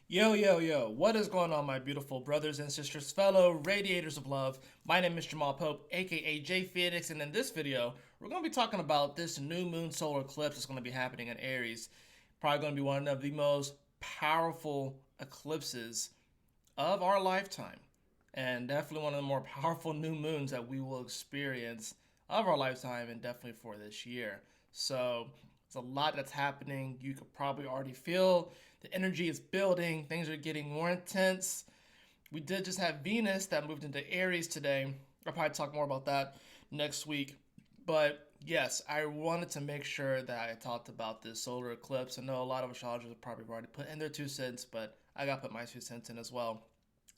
Yo, yo, yo, what is going on, my beautiful brothers and sisters, fellow radiators of love? My name is Jamal Pope, aka J Phoenix, and in this video, we're going to be talking about this new moon solar eclipse that's going to be happening in Aries. Probably going to be one of the most powerful eclipses of our lifetime, and definitely one of the more powerful new moons that we will experience of our lifetime, and definitely for this year. So, there's a lot that's happening. You could probably already feel the energy is building, things are getting more intense. We did just have Venus that moved into Aries today. I'll probably talk more about that next week. But yes, I wanted to make sure that I talked about this solar eclipse. I know a lot of astrologers have probably already put in their 2 cents, but I got to put my 2 cents in as well.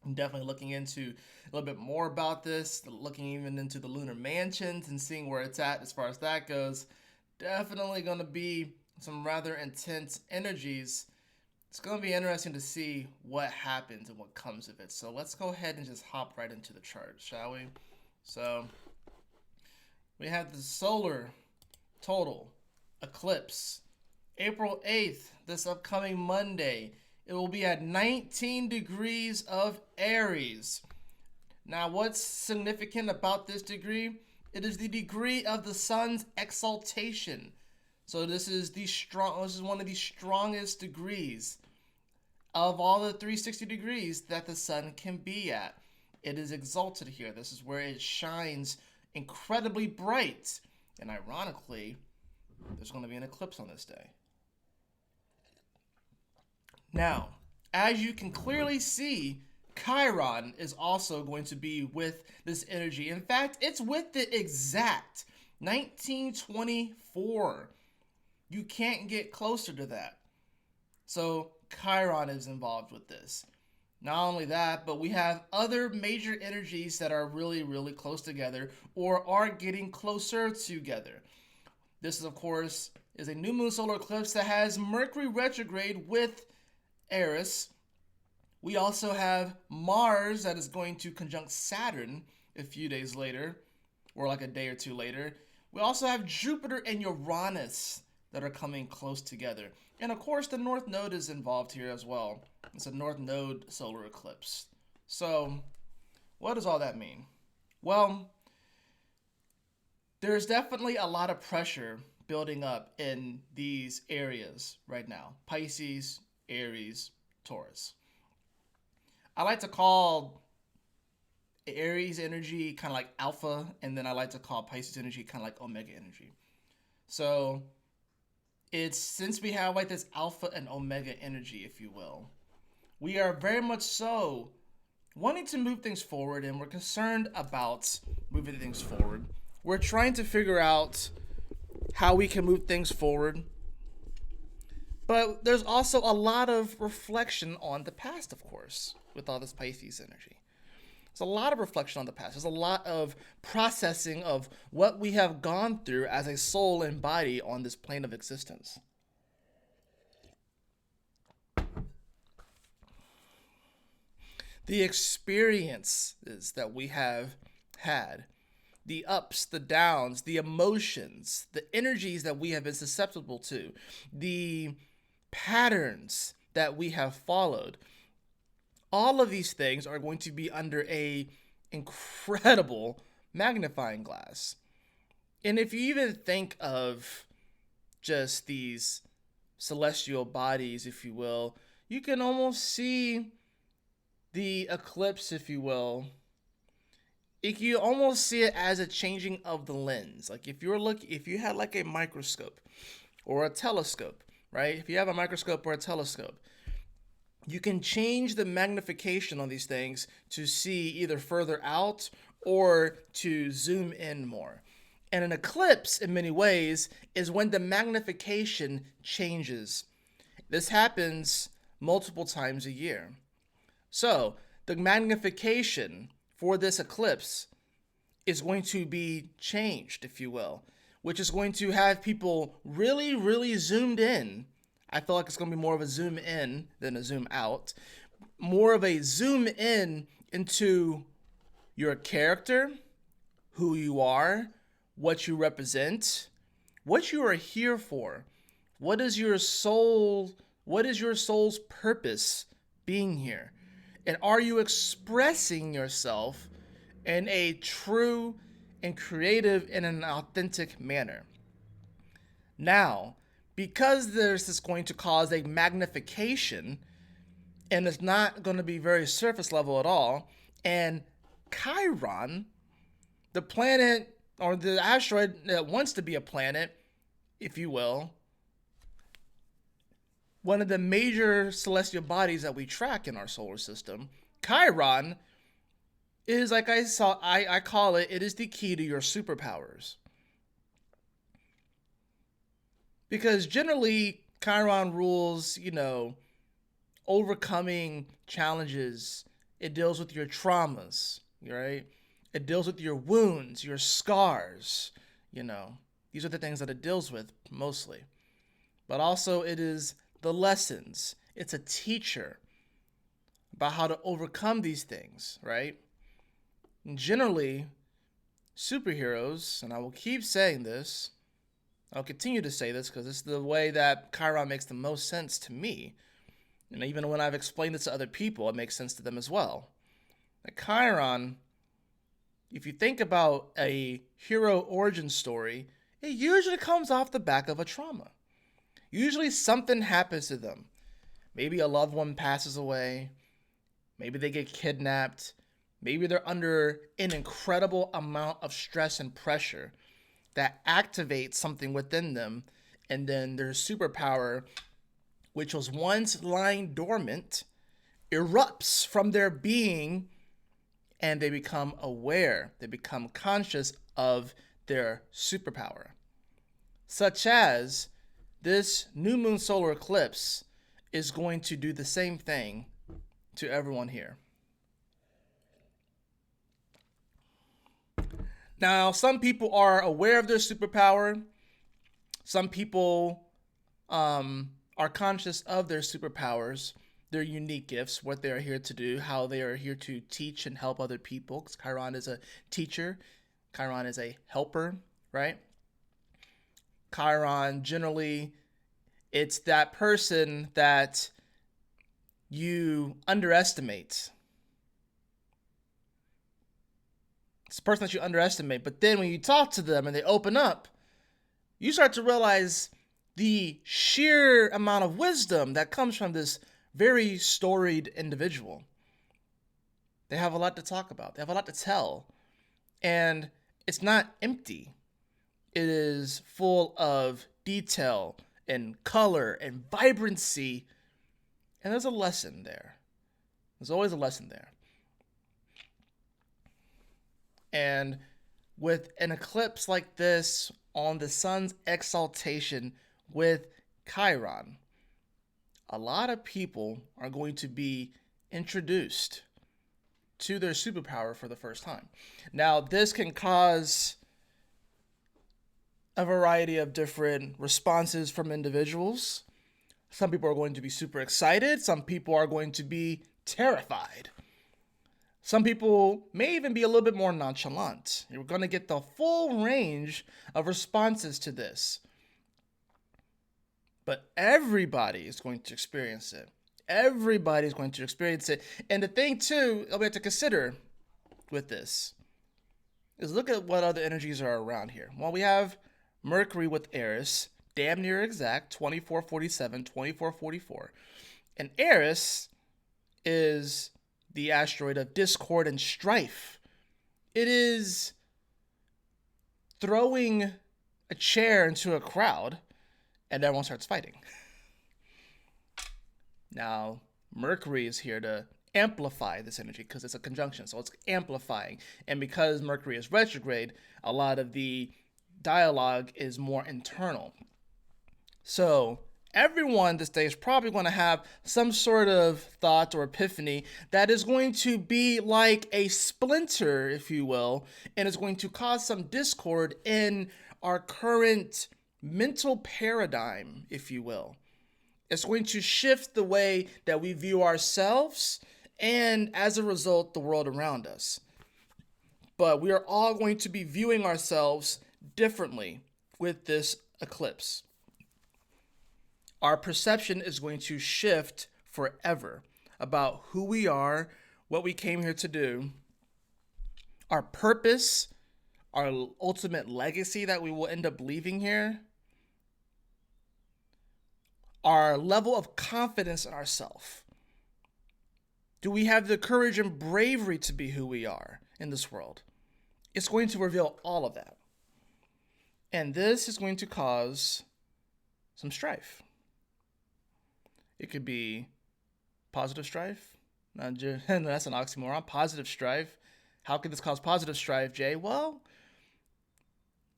I'm definitely looking into a little bit more about this, looking even into the lunar mansions and seeing where it's at as far as that goes. Definitely going to be some rather intense energies. It's going to be interesting to see what happens and what comes of it. So let's go ahead and just hop right into the chart, shall we? So we have the solar total eclipse, April 8th, this upcoming Monday. It will be at 19 degrees of Aries. Now, what's significant about this degree? It is the degree of the sun's exaltation. So this is one of the strongest degrees of all the 360 degrees that the sun can be at. It is exalted here. This is where it shines incredibly bright. And ironically, there's going to be an eclipse on this day. Now, as you can clearly see, Chiron is also going to be with this energy. In fact, it's with the exact 1924. You can't get closer to that. So Chiron is involved with this. Not only that, but we have other major energies that are really, really close together or are getting closer together. This is, of course, is a new moon solar eclipse that has Mercury retrograde with Aries. We also have Mars that is going to conjunct Saturn a few days later, or like a day or two later. We also have Jupiter and Uranus that are coming close together. And of course, the North Node is involved here as well. It's a North Node solar eclipse. So, what does all that mean? Well, there's definitely a lot of pressure building up in these areas right now: Pisces, Aries, Taurus. I like to call Aries energy kind of like alpha, and then I like to call Pisces energy kind of like omega energy. So it's since we have like this alpha and omega energy, if you will, we are very much so wanting to move things forward, and we're concerned about moving things forward. We're trying to figure out how we can move things forward, but there's also a lot of reflection on the past, of course, with all this Pisces energy. There's a lot of reflection on the past. There's a lot of processing of what we have gone through as a soul and body on this plane of existence. The experiences that we have had, the ups, the downs, the emotions, the energies that we have been susceptible to, the patterns that we have followed, all of these things are going to be under a incredible magnifying glass. And if you even think of just these celestial bodies, if you will, you can almost see the eclipse, if you will. You almost see it as a changing of the lens. Like if you had like a microscope or a telescope, right? If you have a microscope or a telescope, you can change the magnification on these things to see either further out or to zoom in more. And an eclipse, in many ways, is when the magnification changes. This happens multiple times a year. So, the magnification for this eclipse is going to be changed, if you will, which is going to have people really, really zoomed in. I feel like it's going to be more of a zoom in than a zoom out. More of a zoom in into your character, who you are, what you represent, what you are here for. What is your soul's purpose being here? And are you expressing yourself in a true and creative and an authentic manner? Now, because this is going to cause a magnification and it's not going to be very surface level at all, and Chiron, the planet or the asteroid that wants to be a planet, if you will, one of the major celestial bodies that we track in our solar system, Chiron is, like I call it, it is the key to your superpowers. Because generally, Chiron rules, overcoming challenges. It deals with your traumas, right? It deals with your wounds, your scars, These are the things that it deals with mostly. But also it is the lessons. It's a teacher about how to overcome these things, right? And generally, superheroes, and I will keep saying this, I'll continue to say this because it's the way that Chiron makes the most sense to me. And even when I've explained this to other people, it makes sense to them as well. Like Chiron, if you think about a hero origin story, it usually comes off the back of a trauma. Usually something happens to them. Maybe a loved one passes away. Maybe they get kidnapped. Maybe they're under an incredible amount of stress and pressure that activates something within them. And then their superpower, which was once lying dormant, erupts from their being, and they become aware. They become conscious of their superpower. Such as this new moon solar eclipse is going to do the same thing to everyone here. Now, some people are aware of their superpower. Some people are conscious of their superpowers, their unique gifts, what they are here to do, how they are here to teach and help other people. Because Chiron is a teacher. Chiron is a helper, right? Chiron, generally, it's that person that you underestimate. It's the person that you underestimate. But then when you talk to them and they open up, you start to realize the sheer amount of wisdom that comes from this very storied individual. They have a lot to talk about. They have a lot to tell. And it's not empty. It is full of detail and color and vibrancy. And there's a lesson there. There's always a lesson there. And with an eclipse like this on the sun's exaltation with Chiron, a lot of people are going to be introduced to their superpower for the first time. Now, this can cause a variety of different responses from individuals. Some people are going to be super excited. Some people are going to be terrified. Some people may even be a little bit more nonchalant. You're going to get the full range of responses to this. But everybody is going to experience it. Everybody is going to experience it. And the thing, too, that we have to consider with this is look at what other energies are around here. Well, we have Mercury with Aries, damn near exact, 2447, 2444. And Aries is the asteroid of discord and strife. It is throwing a chair into a crowd and everyone starts fighting. Now, Mercury is here to amplify this energy because it's a conjunction, so it's amplifying. And because Mercury is retrograde, a lot of the dialogue is more internal. So everyone this day is probably going to have some sort of thought or epiphany that is going to be like a splinter, if you will, and is going to cause some discord in our current mental paradigm, if you will. It's going to shift the way that we view ourselves and, as a result, the world around us. But we are all going to be viewing ourselves differently with this eclipse. Our perception is going to shift forever. about who we are, what we came here to do, our purpose, our ultimate legacy that we will end up leaving here, our level of confidence in ourselves. Do we have the courage and bravery to be who we are in this world? It's going to reveal all of that. And this is going to cause some strife. It could be positive strife. That's an oxymoron. Positive strife. How could this cause positive strife, Jay? Well,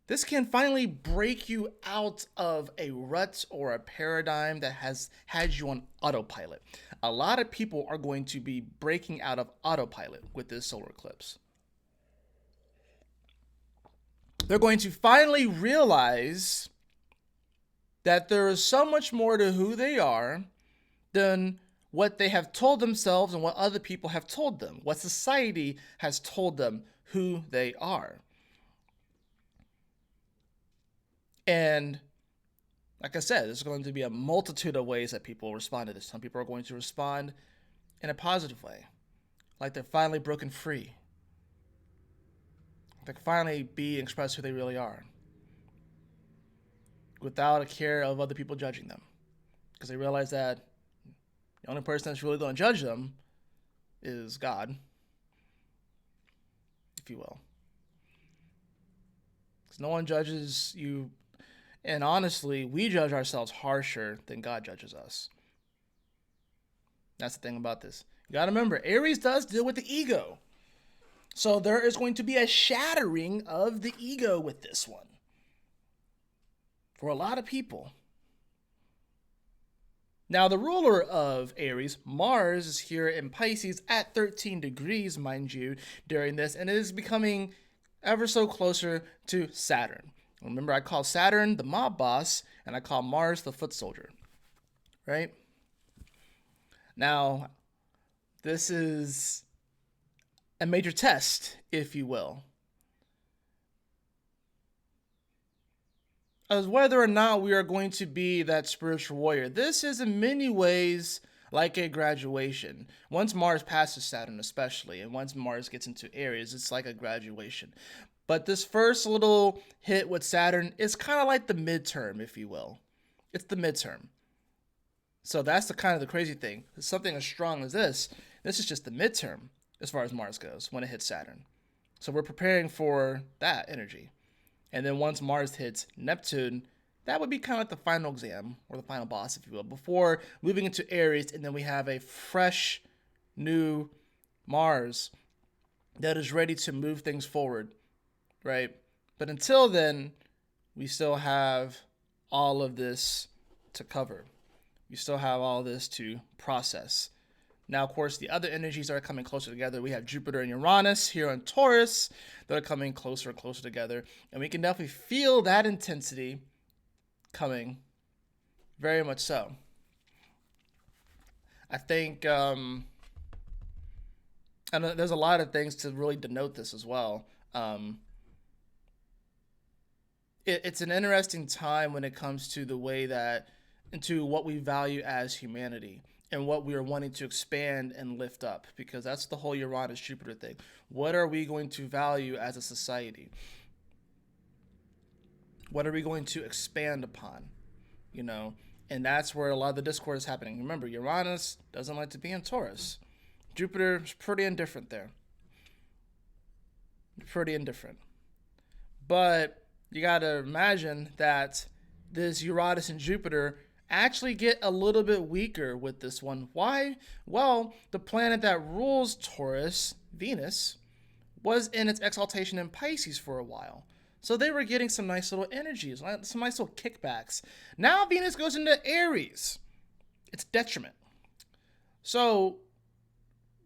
this can finally break you out of a rut or a paradigm that has had you on autopilot. A lot of people are going to be breaking out of autopilot with this solar eclipse. They're going to finally realize that there is so much more to who they are than what they have told themselves and what other people have told them, what society has told them who they are. And like I said, there's going to be a multitude of ways that people respond to this. Some people are going to respond in a positive way, like they're finally broken free. They can finally be and express who they really are without a care of other people judging them, because they realize that the only person that's really going to judge them is God, if you will. Because no one judges you. And honestly, we judge ourselves harsher than God judges us. That's the thing about this. You got to remember, Aries does deal with the ego. So there is going to be a shattering of the ego with this one. For a lot of people. Now, the ruler of Aries, Mars, is here in Pisces at 13 degrees, mind you, during this. And it is becoming ever so closer to Saturn. Remember, I call Saturn the mob boss, and I call Mars the foot soldier, right? Now, this is a major test, if you will, as whether or not we are going to be that spiritual warrior. This is in many ways like a graduation. Once Mars passes Saturn especially, and once Mars gets into Aries, it's like a graduation. But this first little hit with Saturn is kind of like the midterm, if you will. It's the midterm. So that's the kind of the crazy thing. Something as strong as this is just the midterm as far as Mars goes when it hits Saturn. So we're preparing for that energy. And then once Mars hits Neptune, that would be kind of like the final exam, or the final boss, if you will, before moving into Aries. And then we have a fresh, new Mars that is ready to move things forward. Right? But until then, we still have all of this to cover. We still have all this to process. Now, of course, the other energies are coming closer together. We have Jupiter and Uranus here on Taurus that are coming closer and closer together. And we can definitely feel that intensity coming, very much so. I think, and there's a lot of things to really denote this as well. It's an interesting time when it comes to the way that, into what we value as humanity and what we are wanting to expand and lift up, because that's the whole Uranus-Jupiter thing. What are we going to value as a society? What are we going to expand upon? You know, and that's where a lot of the discord is happening. Remember, Uranus doesn't like to be in Taurus. Jupiter is pretty indifferent there. Pretty indifferent. But you got to imagine that this Uranus and Jupiter actually get a little bit weaker with this one. Why? Well, the planet that rules Taurus, Venus, was in its exaltation in Pisces for a while. So they were getting some nice little energies, some nice little kickbacks. Now Venus goes into Aries. It's detriment. So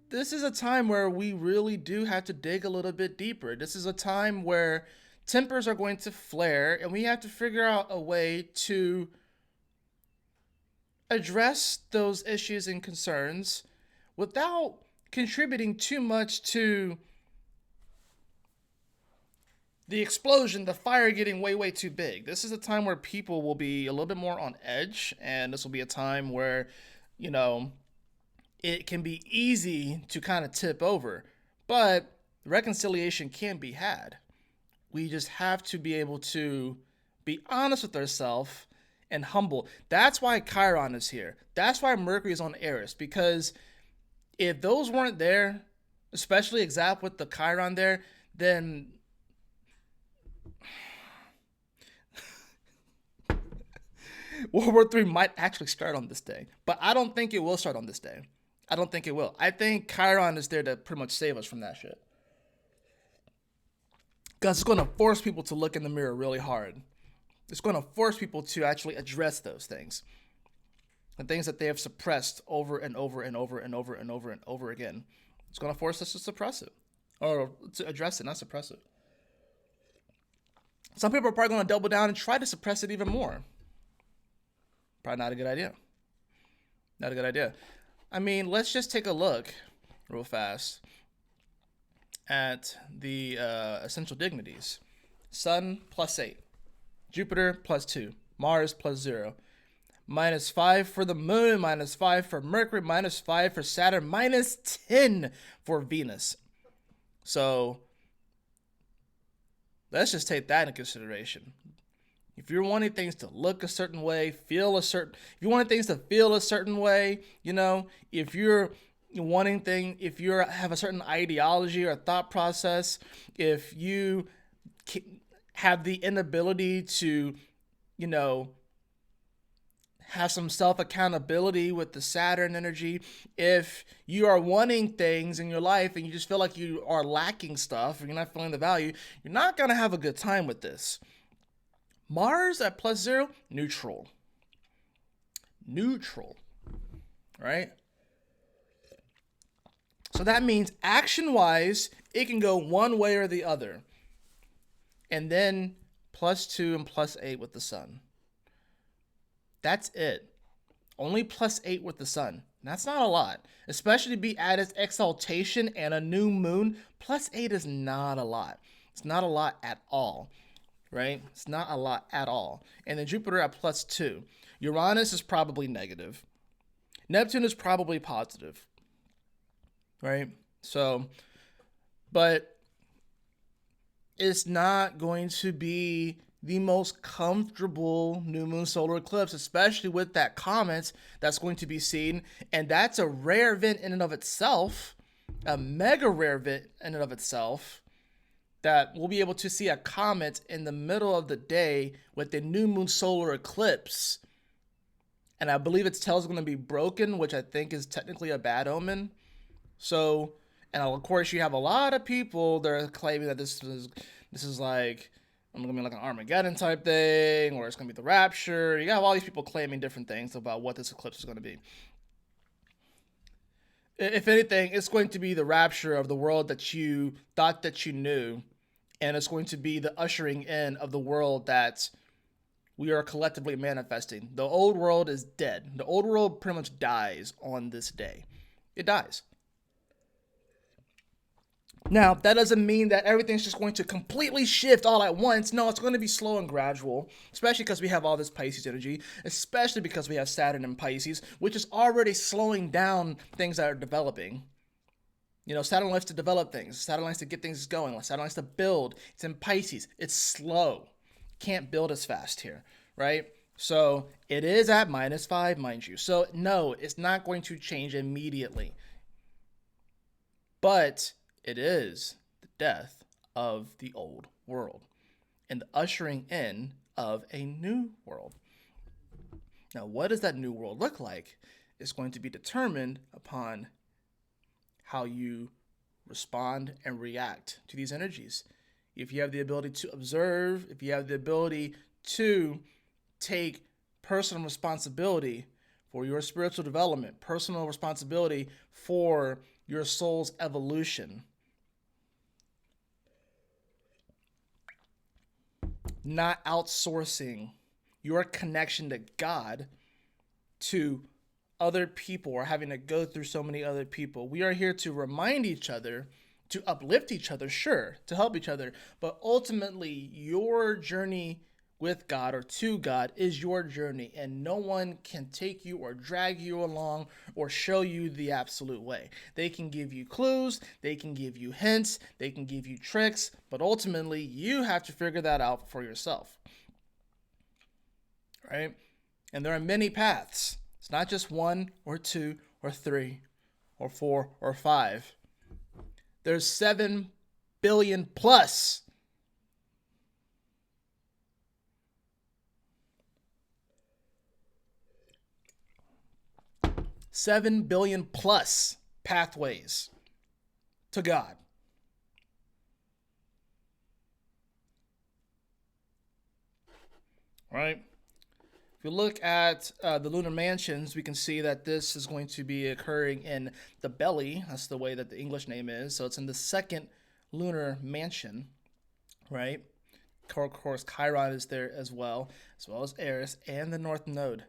this is a time where we really do have to dig a little bit deeper. This is a time where tempers are going to flare, and we have to figure out a way to address those issues and concerns without contributing too much to the explosion, the fire getting way, way too big. This is a time where people will be a little bit more on edge, and this will be a time where, you know, it can be easy to kind of tip over, but reconciliation can be had. We just have to be able to be honest with ourselves and humble. That's why Chiron is here. That's why Mercury is on Aries, because if those weren't there, especially exact with the Chiron there, then World War III might actually start on this day. But I don't think it will start on this day. I don't think it will. I think Chiron is there to pretty much save us from that shit. Because it's going to force people to look in the mirror really hard. It's going to force people to actually address those things. The things that they have suppressed over and over and over and over and over and over again. It's going to force us to suppress it. Or to address it, not suppress it. Some people are probably going to double down and try to suppress it even more. Probably not a good idea. Not a good idea. I mean, let's just take a look real fast at the essential dignities. Sun +8. Jupiter +2. Mars +0. -5 for the moon, -5 for Mercury, -5 for Saturn, -10 for Venus. So let's just take that into consideration. If you're wanting things to look a certain way, if you want things to feel a certain way, if you have a certain ideology or thought process, if you have the inability to, have some self-accountability with the Saturn energy, if you are wanting things in your life and you just feel like you are lacking stuff, or you're not feeling the value, you're not going to have a good time with this. Mars at +0, neutral. Neutral, right? So that means action-wise, it can go one way or the other. And then +2 and +8 with the sun. That's it. Only +8 with the sun. That's not a lot, especially to be at its exaltation and a new moon. +8 is not a lot. It's not a lot at all. Right? It's not a lot at all. And then Jupiter at +2. Uranus is probably negative. Neptune is probably positive. Right? So, but it's not going to be the most comfortable new moon solar eclipse, especially with that comet that's going to be seen. And that's a rare event in and of itself, a mega rare event in and of itself, that we'll be able to see a comet in the middle of the day with the new moon solar eclipse. And I believe its tail is going to be broken, which I think is technically a bad omen. So, and of course you have a lot of people that are claiming that this is like, I'm going to be like an Armageddon type thing, or it's going to be the rapture. You have all these people claiming different things about what this eclipse is going to be. If anything, it's going to be the rapture of the world that you thought that you knew. And it's going to be the ushering in of the world that we are collectively manifesting. The old world is dead. The old world pretty much dies on this day. It dies. Now, that doesn't mean that everything's just going to completely shift all at once. No, it's going to be slow and gradual, especially because we have all this Pisces energy, especially because we have Saturn in Pisces, which is already slowing down things that are developing. Saturn likes to develop things. Saturn likes to get things going. Saturn likes to build. It's in Pisces. It's slow. Can't build as fast here, right? So it is at -5, mind you. So no, it's not going to change immediately. But it is the death of the old world and the ushering in of a new world. Now, what does that new world look like? It's going to be determined upon how you respond and react to these energies. If you have the ability to observe, if you have the ability to take personal responsibility for your spiritual development, personal responsibility for your soul's evolution, not outsourcing your connection to God to other people or having to go through so many other people. We are here to remind each other, to uplift each other, sure, to help each other, but ultimately your journey with God or to God is your journey, and no one can take you or drag you along or show you the absolute way. They can give you clues, they can give you hints, they can give you tricks, but ultimately you have to figure that out for yourself, right? And there are many paths. It's not just one or two or three or four or five. There's 7 billion plus. 7 billion plus pathways to God. Right? If you look at the lunar mansions, we can see that this is going to be occurring in the belly. That's the way that the English name is. So it's in the second lunar mansion, right? Of course, Chiron is there as well as Aries and the North Node.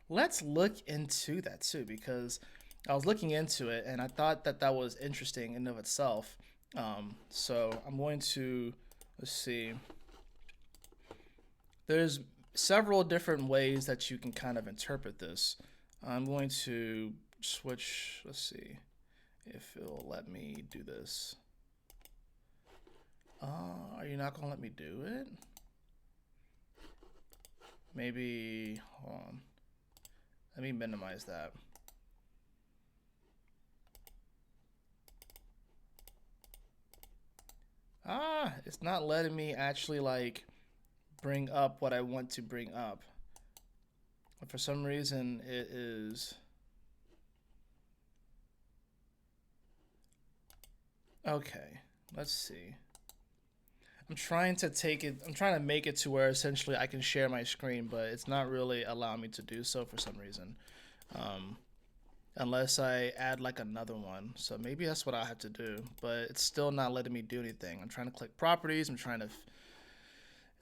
Let's look into that too, because I was looking into it and I thought that that was interesting in and of itself. So I'm going to, let's see. There's several different ways that you can kind of interpret this. I'm going to switch, let's see if it'll let me do this. Are you not gonna let me do it? Maybe, hold on. Let me minimize that. It's not letting me actually like bring up what I want to bring up. But for some reason it is. Okay, let's see. I'm trying to make it to where essentially I can share my screen, but it's not really allowing me to do so for some reason. Unless I add like another one. So maybe that's what I have to do, but it's still not letting me do anything. I'm trying to click properties. It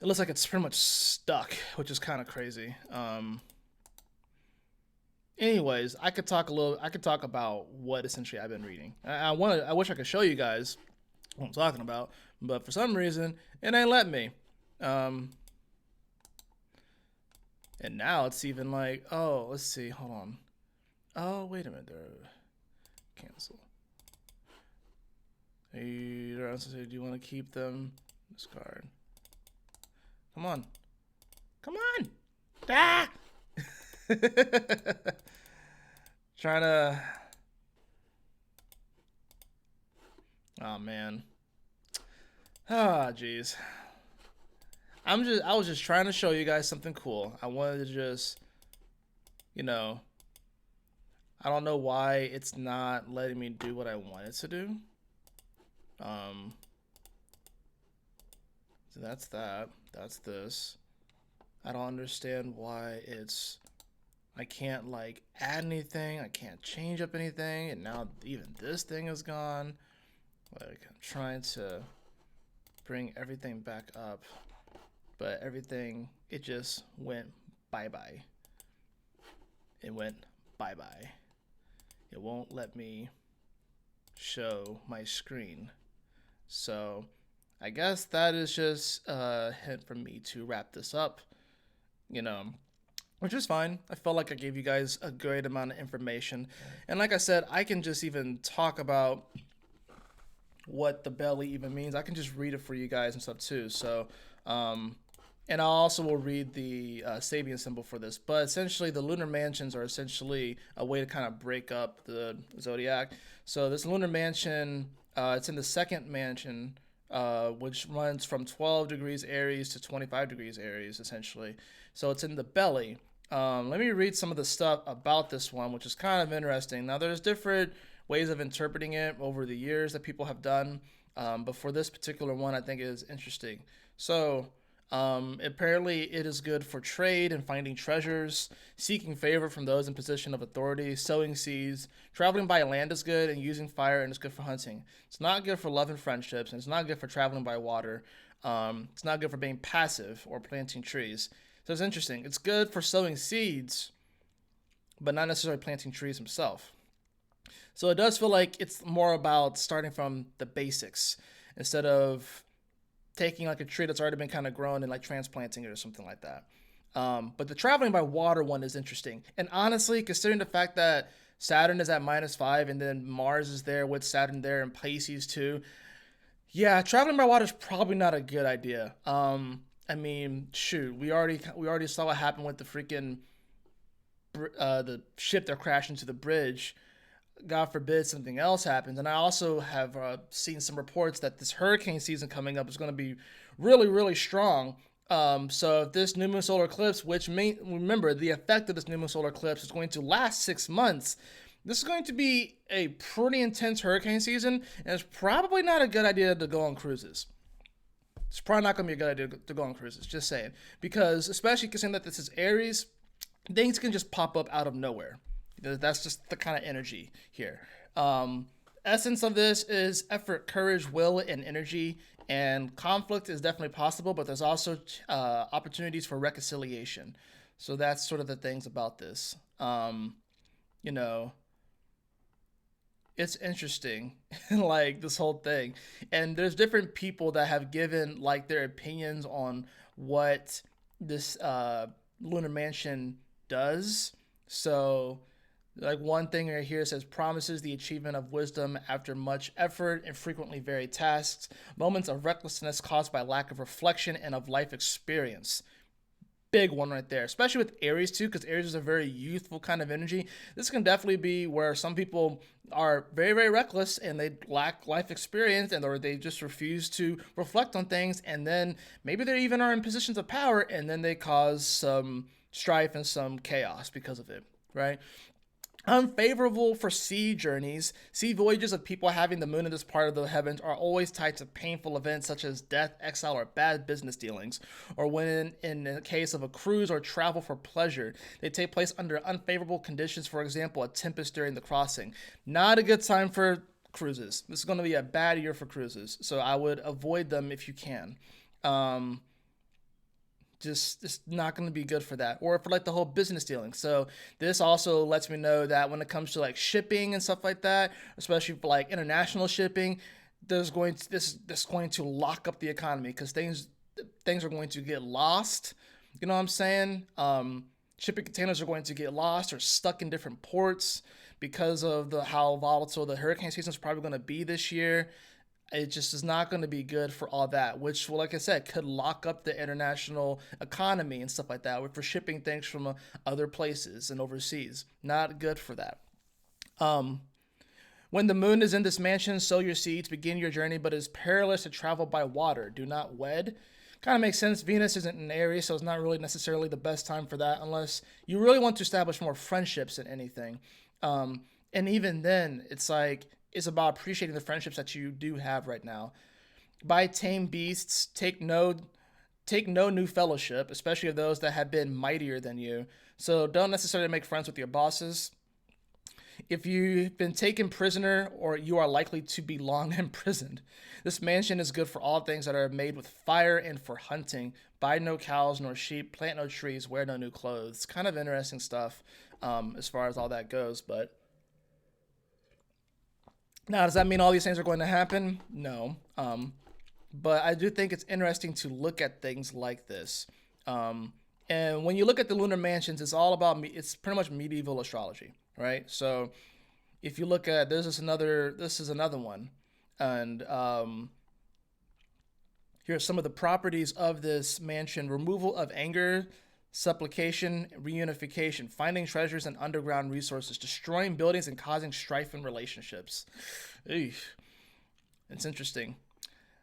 looks like it's pretty much stuck, which is kind of crazy. Anyways, I could talk about what essentially I've been reading. I wish I could show you guys what I'm talking about, but for some reason it ain't let me. And now it's even like, oh, let's see, hold on. Oh, wait a minute, cancel. Hey, do you want to keep them? Discard. Come on. Come on. Ah! Trying to. Oh man. Ah, jeez. I was just trying to show you guys something cool. I wanted to just, you know, I don't know why it's not letting me do what I wanted to do. So that's that. That's this. I don't understand why I can't like add anything. I can't change up anything. And now even this thing is gone. Like I'm trying to bring everything back up, but everything, it just went bye-bye. It went bye-bye. It won't let me show my screen. So I guess that is just a hint for me to wrap this up, which is fine. I felt like I gave you guys a great amount of information. And like I said, I can just even talk about what the belly even means. I can just read it for you guys and stuff too. So, and I also will read the Sabian symbol for this. But essentially, the lunar mansions are essentially a way to kind of break up the zodiac. So this lunar mansion, it's in the second mansion, which runs from 12 degrees Aries to 25 degrees Aries, essentially. So it's in the belly. Let me read some of the stuff about this one, which is kind of interesting. Now, there's different ways of interpreting it over the years that people have done. But for this particular one, I think it is interesting. So apparently it is good for trade and finding treasures, seeking favor from those in position of authority, sowing seeds, traveling by land is good, and using fire, and it's good for hunting. It's not good for love and friendships, and it's not good for traveling by water. It's not good for being passive or planting trees. So it's interesting. It's good for sowing seeds, but not necessarily planting trees himself. So it does feel like it's more about starting from the basics instead of taking like a tree that's already been kind of grown and like transplanting it or something like that. But the traveling by water one is interesting. And honestly, considering the fact that Saturn is at -5 and then Mars is there with Saturn there and Pisces too, yeah, traveling by water is probably not a good idea. I mean, shoot, we already saw what happened with the freaking the ship that crashed into the bridge. God forbid something else happens. And I also have seen some reports that this hurricane season coming up is going to be really, really strong. So if this new moon solar eclipse, which remember the effect of this new moon solar eclipse is going to last 6 months, this is going to be a pretty intense hurricane season, and it's probably not a good idea to go on cruises. It's probably not going to be a good idea to go on cruises, just saying. Because, especially considering that this is Aries, things can just pop up out of nowhere. That's just the kind of energy here. Essence of this is effort, courage, will, and energy. And conflict is definitely possible, but there's also opportunities for reconciliation. So that's sort of the things about this. You know, it's interesting, like this whole thing. And there's different people that have given like their opinions on what this lunar mansion does. So like one thing right here says promises the achievement of wisdom after much effort and frequently varied tasks, moments of recklessness caused by lack of reflection and of life experience. Big one right there, especially with Aries too, because Aries is a very youthful kind of energy. This can definitely be where some people are very, very reckless and they lack life experience, and or they just refuse to reflect on things, and then maybe they even are in positions of power, and then they cause some strife and some chaos because of it, right? Unfavorable for sea journeys. Sea voyages of people having the moon in this part of the heavens are always tied to painful events such as death, exile, or bad business dealings. Or when, in the case of a cruise or travel for pleasure, they take place under unfavorable conditions, for example, a tempest during the crossing. Not a good time for cruises. This is going to be a bad year for cruises, so I would avoid them if you can. Um, just it's not going to be good for that, or for like the whole business dealing. So this also lets me know that when it comes to like shipping and stuff like that, especially for like international shipping, this going to lock up the economy, because things are going to get lost. You know what I'm saying? Shipping containers are going to get lost or stuck in different ports because of the how volatile the hurricane season is probably going to be this year. It just is not going to be good for all that, which, well, like I said, could lock up the international economy and stuff like that for shipping things from other places and overseas. Not good for that. Um, when the moon is in this mansion, sow your seeds, begin your journey, but it is perilous to travel by water. Do not wed. Kind of makes sense. Venus isn't in Aries, so it's not really necessarily the best time for that unless you really want to establish more friendships than anything. And even then, it's about appreciating the friendships that you do have right now. By tame beasts, take no new fellowship, especially of those that have been mightier than you. So don't necessarily make friends with your bosses. If you've been taken prisoner, or you are likely to be long imprisoned, this mansion is good for all things that are made with fire and for hunting. Buy no cows nor sheep, plant no trees, wear no new clothes. Kind of interesting stuff as far as all that goes. But now, does that mean all these things are going to happen? No. But I do think it's interesting to look at things like this. And when you look at the lunar mansions, it's all about it's pretty much medieval astrology, right? So if you look at this is another one, and here are some of the properties of this mansion: removal of anger, supplication, reunification, finding treasures and underground resources, destroying buildings and causing strife in relationships. Eesh. It's interesting.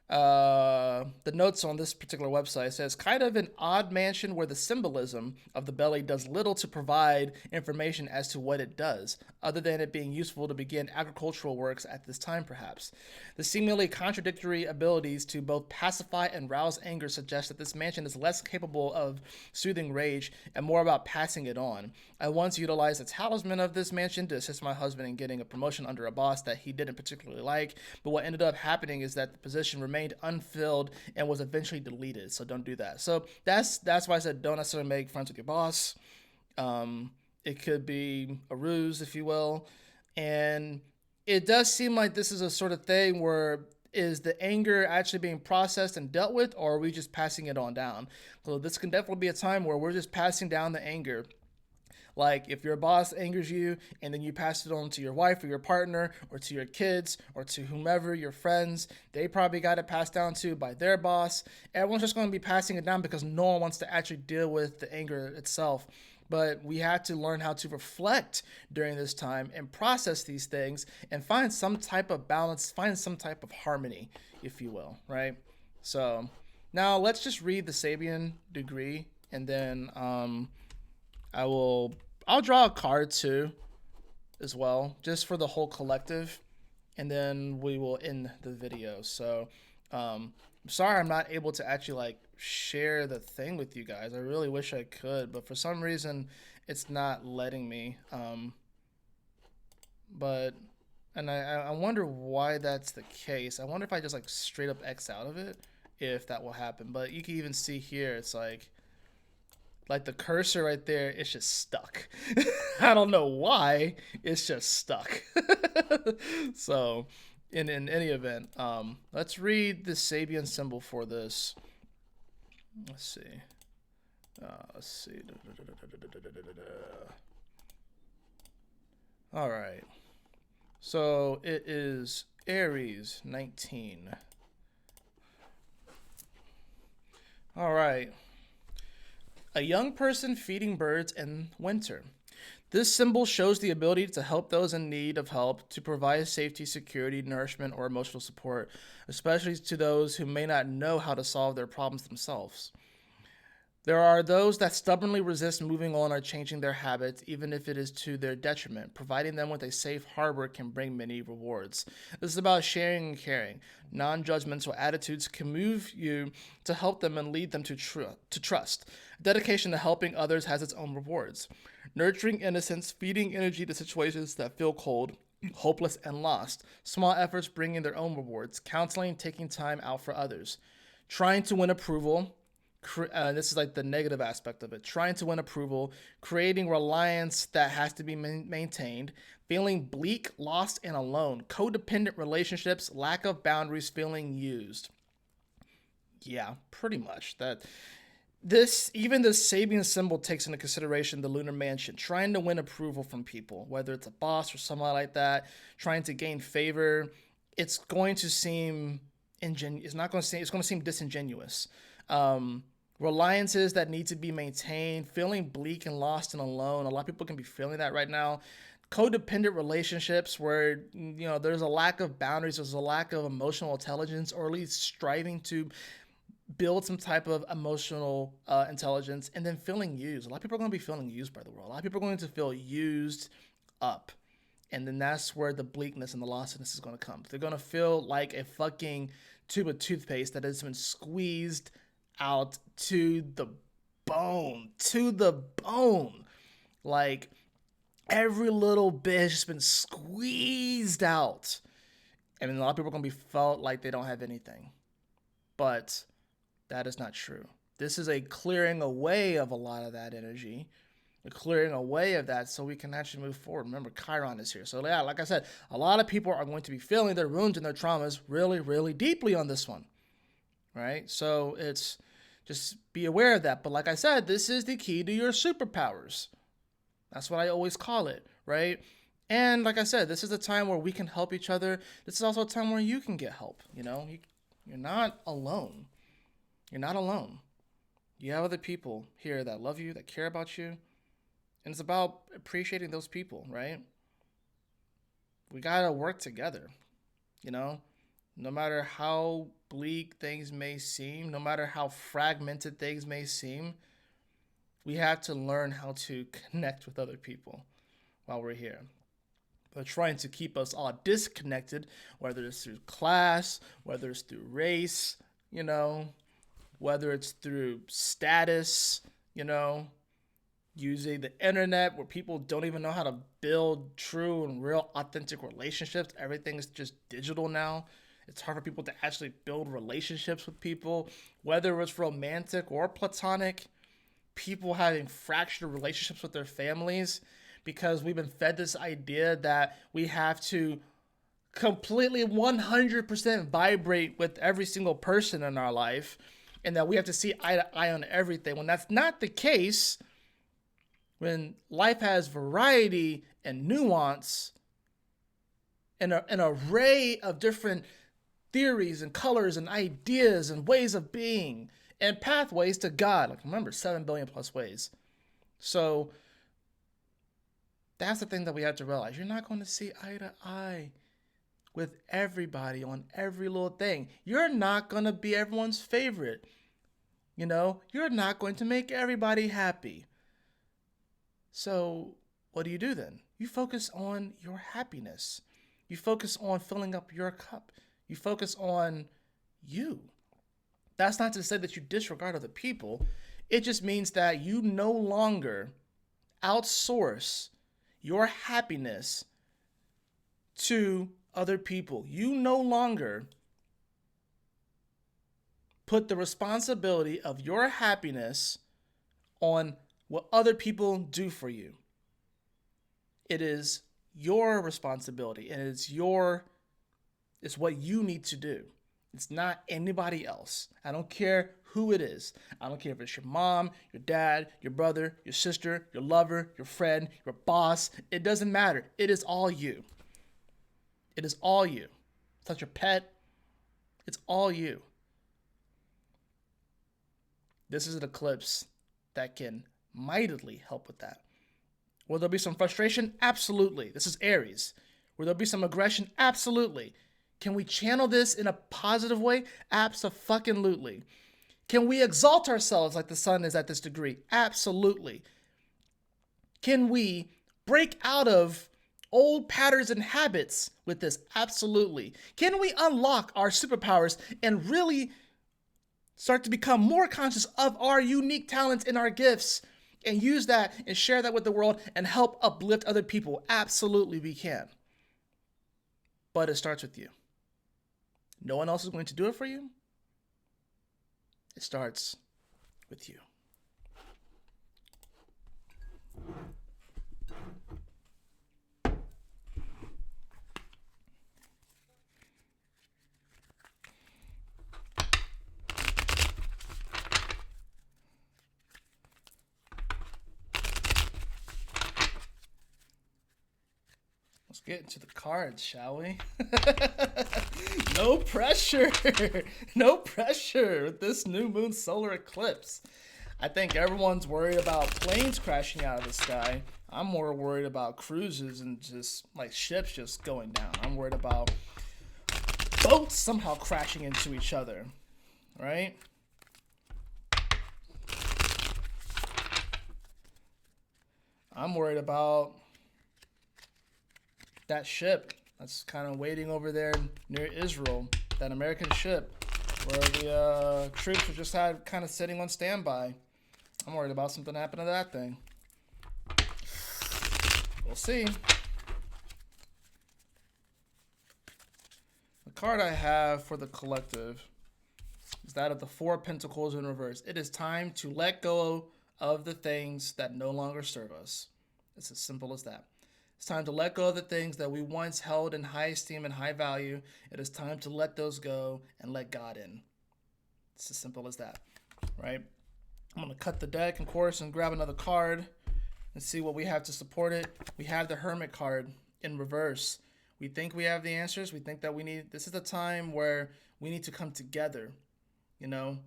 The notes on this particular website says kind of an odd mansion where the symbolism of the belly does little to provide information as to what it does, other than it being useful to begin agricultural works at this time, perhaps. The seemingly contradictory abilities to both pacify and rouse anger suggest that this mansion is less capable of soothing rage and more about passing it on. I once utilized a talisman of this mansion to assist my husband in getting a promotion under a boss that he didn't particularly like, but what ended up happening is that the position remained unfilled and was eventually deleted. So don't do that. So that's why I said don't necessarily make friends with your boss. It could be a ruse, if you will, and it does seem like this is a sort of thing where is the anger actually being processed and dealt with, or are we just passing it on down? So this can definitely be a time where we're just passing down the anger. Like if your boss angers you and then you pass it on to your wife or your partner or to your kids or to whomever, your friends, they probably got it passed down to by their boss. Everyone's just going to be passing it down because no one wants to actually deal with the anger itself. But we had to learn how to reflect during this time and process these things and find some type of balance, find some type of harmony, if you will, right? So now let's just read the Sabian degree, and then I'll draw a card too as well, just for the whole collective, and then we will end the video. So I'm sorry I'm not able to actually like share the thing with you guys. I really wish I could, but for some reason it's not letting me. But and I wonder why that's the case. I wonder if I just like straight up X out of it, if that will happen. But you can even see here, it's like the cursor right there, it's just stuck. I don't know why, it's just stuck. So in any event, let's read the Sabian symbol for this. Let's see. Let's see. All right. So it is Aries 19. All right. A young person feeding birds in winter. This symbol shows the ability to help those in need of help, to provide safety, security, nourishment, or emotional support, especially to those who may not know how to solve their problems themselves. There are those that stubbornly resist moving on or changing their habits, even if it is to their detriment. Providing them with a safe harbor can bring many rewards. This is about sharing and caring. Non-judgmental attitudes can move you to help them and lead them to trust. Dedication to helping others has its own rewards. Nurturing innocence, feeding energy to situations that feel cold, hopeless, and lost. Small efforts bringing their own rewards. Counseling, taking time out for others. Trying to win approval. This is like the negative aspect of it. Trying to win approval, creating reliance that has to be maintained, feeling bleak, lost, and alone, codependent relationships, lack of boundaries, feeling used. Yeah, pretty much. Even the Sabian symbol takes into consideration the lunar mansion, trying to win approval from people, whether it's a boss or somebody like that, trying to gain favor. It's going to seem it's going to seem disingenuous. Reliances that need to be maintained, feeling bleak and lost and alone. A lot of people can be feeling that right now. Codependent relationships where there's a lack of boundaries, there's a lack of emotional intelligence, or at least striving to build some type of emotional intelligence, and then feeling used. A lot of people are going to be feeling used by the world. A lot of people are going to feel used up. And then that's where the bleakness and the lostness is going to come. They're going to feel like a fucking tube of toothpaste that has been squeezed out to the bone. Like every little bit has just been squeezed out. And a lot of people are going to be felt like they don't have anything. But that is not true. This is a clearing away of a lot of that energy, a clearing away of that so we can actually move forward. Remember, Chiron is here. So yeah, like I said, a lot of people are going to be feeling their wounds and their traumas really, really deeply on this one, right? So it's just be aware of that. But like I said, this is the key to your superpowers. That's what I always call it, right? And like I said, this is a time where we can help each other. This is also a time where you can get help. You're not alone. You're not alone. You have other people here that love you, that care about you. And it's about appreciating those people, right? We got to work together, no matter how bleak things may seem, no matter how fragmented things may seem, we have to learn how to connect with other people while we're here. They're trying to keep us all disconnected, whether it's through class, whether it's through race, whether it's through status, using the internet where people don't even know how to build true and real authentic relationships. Everything is just digital now. It's hard for people to actually build relationships with people, whether it's romantic or platonic. People having fractured relationships with their families because we've been fed this idea that we have to completely 100% vibrate with every single person in our life and that we have to see eye to eye on everything. When that's not the case, when life has variety and nuance and an array of different theories and colors and ideas and ways of being and pathways to God. Like, remember, 7 billion plus ways. So that's the thing that we have to realize. You're not going to see eye to eye with everybody on every little thing. You're not going to be everyone's favorite. You know, you're not going to make everybody happy. So what do you do then? You focus on your happiness. You focus on filling up your cup. You focus on you. That's not to say that you disregard other people. It just means that you no longer outsource your happiness to other people. You no longer put the responsibility of your happiness on what other people do for you. It is your responsibility, and it's what you need to do. It's not anybody else. I don't care who it is. I don't care if it's your mom, your dad, your brother, your sister, your lover, your friend, your boss. It doesn't matter. It is all you. It is all you. It's not your pet. It's all you. This is an eclipse that can mightily help with that. Will there be some frustration? Absolutely. This is Aries. Will there be some aggression? Absolutely. Can we channel this in a positive way? Abso-fucking-lutely. Can we exalt ourselves like the sun is at this degree? Absolutely. Can we break out of old patterns and habits with this? Absolutely. Can we unlock our superpowers and really start to become more conscious of our unique talents and our gifts and use that and share that with the world and help uplift other people? Absolutely, we can. But it starts with you. No one else is going to do it for you. It starts with you. Let's get into the cards, shall we? No pressure. No pressure with this new moon solar eclipse. I think everyone's worried about planes crashing out of the sky. I'm more worried about cruises and just like ships just going down. I'm worried about boats somehow crashing into each other, right? I'm worried about that ship that's kind of waiting over there near Israel, that American ship where the troops were just kind of sitting on standby. I'm worried about something happening to that thing. We'll see. The card I have for the collective is that of the Four of Pentacles in reverse. It is time to let go of the things that no longer serve us. It's as simple as that. It's time to let go of the things that we once held in high esteem and high value. It is time to let those go and let God in. It's as simple as that, right? I'm going to cut the deck, of course, and grab another card and see what we have to support it. We have the Hermit card in reverse. We think we have the answers. We think that this is the time where we need to come together, you know?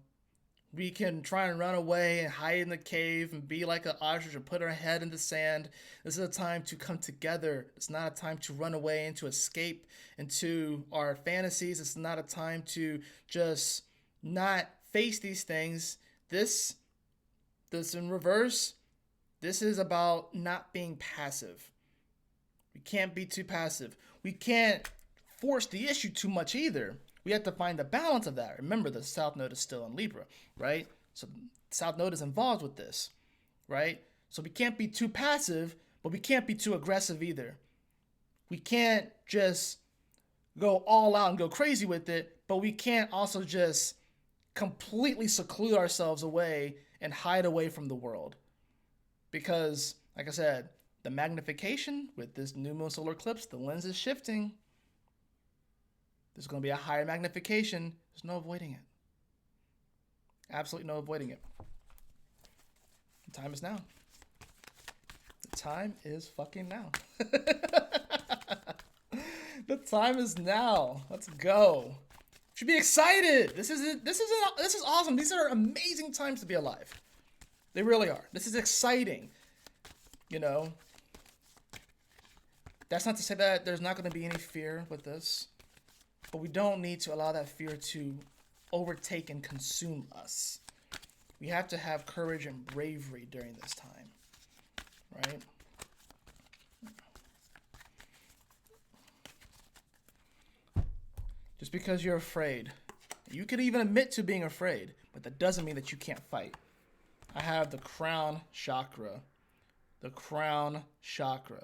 We can try and run away and hide in the cave and be like an ostrich and put our head in the sand. This is a time to come together. It's not a time to run away and to escape into our fantasies. It's not a time to just not face these things. This in reverse, this is about not being passive. We can't be too passive. We can't force the issue too much either. We have to find the balance of that. Remember, the South Node is still in Libra, right? So the South Node is involved with this, right? So we can't be too passive, but we can't be too aggressive either. We can't just go all out and go crazy with it, but we can't also just completely seclude ourselves away and hide away from the world. Because, like I said, the magnification with this new moon solar eclipse, the lens is shifting. There's going to be a higher magnification. There's no avoiding it. Absolutely no avoiding it. The time is now. The time is fucking now. The time is now. Let's go. Should be excited. This is awesome. These are amazing times to be alive. They really are. This is exciting. You know, that's not to say that there's not going to be any fear with this, but we don't need to allow that fear to overtake and consume us. We have to have courage and bravery during this time, right? Just because you're afraid, you could even admit to being afraid, but that doesn't mean that you can't fight. I have the crown chakra. The crown chakra.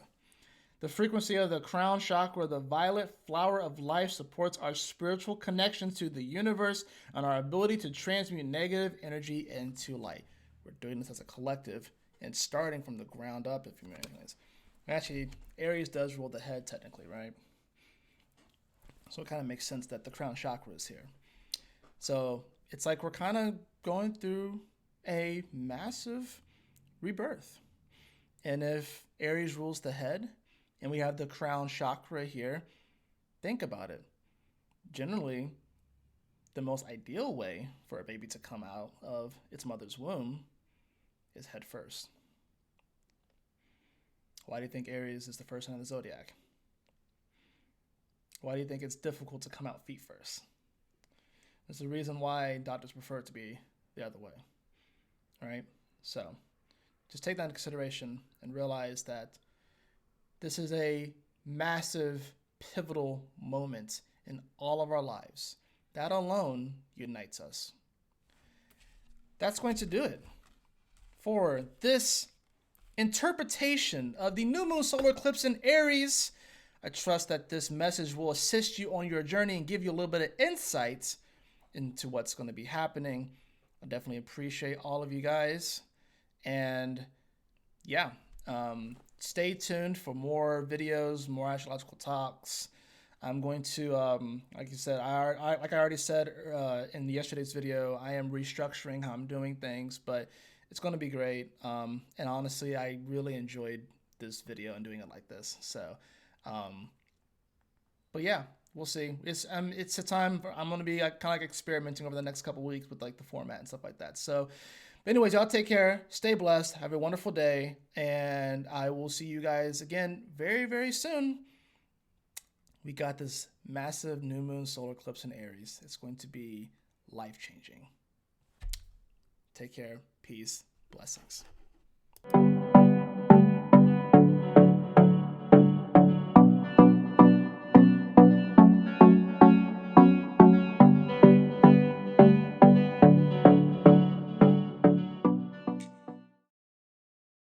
The frequency of the crown chakra, the violet flower of life, supports our spiritual connection to the universe and our ability to transmute negative energy into light. We're doing this as a collective and starting from the ground up, if you know anyways. Actually, Aries does rule the head technically, right? So it kind of makes sense that the crown chakra is here. So it's like we're kind of going through a massive rebirth. And if Aries rules the head, and we have the crown chakra here, think about it. Generally, the most ideal way for a baby to come out of its mother's womb is head first. Why do you think Aries is the first sign of the zodiac? Why do you think it's difficult to come out feet first? There's a reason why doctors prefer it to be the other way, right? So just take that into consideration and realize that this is a massive, pivotal moment in all of our lives. That alone unites us. That's going to do it for this interpretation of the new moon solar eclipse in Aries. I trust that this message will assist you on your journey and give you a little bit of insight into what's going to be happening. I definitely appreciate all of you guys. And yeah, stay tuned for more videos, more astrological talks. I'm going to, like you said, like I already said in yesterday's video, I am restructuring how I'm doing things, but it's going to be great. And honestly, I really enjoyed this video and doing it like this. So, but yeah, we'll see. It's a time I'm going to be kind of like experimenting over the next couple weeks with like the format and stuff like that. So, but anyways, y'all take care, stay blessed, have a wonderful day, and I will see you guys again very, very soon. We got this massive new moon solar eclipse in Aries. It's going to be life-changing. Take care, peace, blessings.